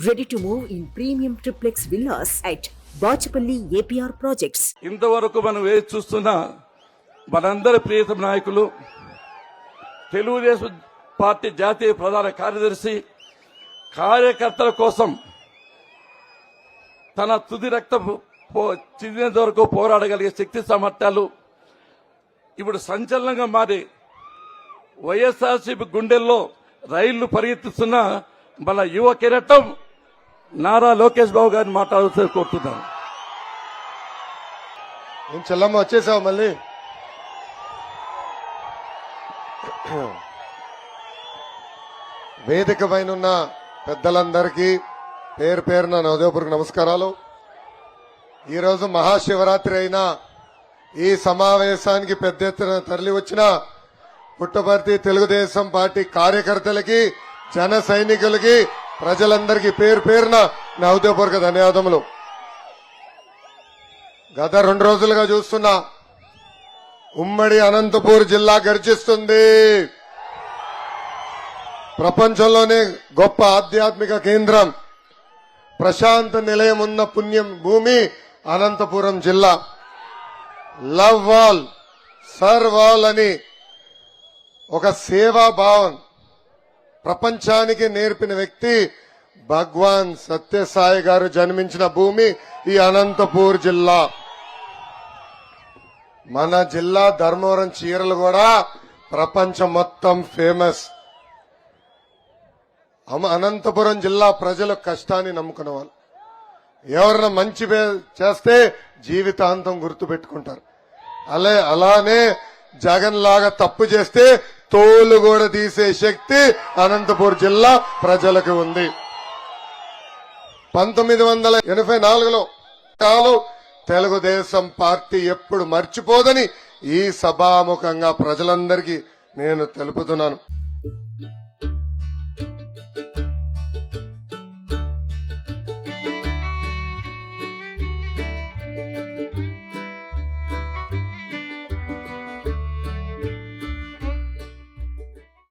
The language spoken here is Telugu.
Ready to move in premium triplex villas at Bachapalli APR Projects. ఇంతవరకు మనం వేచి చూస్తున్న మనందరి ప్రియతమ నాయకులు తెలుగుదేశం పార్టీ జాతీయ ప్రధాన కార్యదర్శి కార్యకర్తల కోసం తన తుది రక్తం చిదినేంత వరకు పోరాడగలిగే శక్తి సామర్థ్యాలు ఇప్పుడు సంచలనంగా మారి వైఎస్ఆర్సీపీ గుండెల్లో రైళ్లు పరిగెత్తిస్తున్న మన యువ కిరీటం నారా లోకేష్ బాబు గారిని మాట్లాడుతూ కోరుతున్నాను. నేను చెల్లమ్మ వచ్చేసావు మళ్ళీ. వేదిక పైన ఉన్న పెద్దలందరికీ పేరు పేరున నా హృదయపూర్వక నమస్కారాలు. ఈరోజు మహాశివరాత్రి అయినా ఈ సమావేశానికి పెద్ద ఎత్తున తరలి వచ్చిన పుట్టపర్తి తెలుగుదేశం పార్టీ కార్యకర్తలకి, జన సైనికులకి, ప్రజలందరికీ పేరు పేరున నా హృదయపూర్వక ధన్యవాదములు. గత 2 రోజులుగా చూస్తున్నా ఉమ్మడి అనంతపూర్ జిల్లా గర్జిస్తుంది. ప్రపంచంలోనే గొప్ప ఆధ్యాత్మిక కేంద్రం, ప్రశాంత నిలయం ఉన్న పుణ్యం భూమి అనంతపురం జిల్లా. లవ్ వాల్ సర్వ్ వాల్ అని ఒక సేవా భావం ప్రపంచానికి నేర్పిన వ్యక్తి భగవాన్ సత్యసాయి గారు జన్మించిన భూమి ఈ అనంతపూర్ జిల్లా. మన జిల్లా ధర్మవరం చీరలు కూడా ప్రపంచం మొత్తం ఫేమస్. అనంతపురం జిల్లా ప్రజల కష్టాన్ని నమ్ముకున్న వాళ్ళు, ఎవరైనా మంచి చేస్తే జీవితాంతం గుర్తు పెట్టుకుంటారు. అలానే జగన్ లాగా తప్పు చేస్తే తోలు కూడా తీసే శక్తి అనంతపూర్ జిల్లా ప్రజలకు ఉంది. 1984లో తెలుగుదేశం పార్టీ ఎప్పుడు మర్చిపోదని ఈ సభాముఖంగా ప్రజలందరికీ నేను తెలుపుతున్నాను.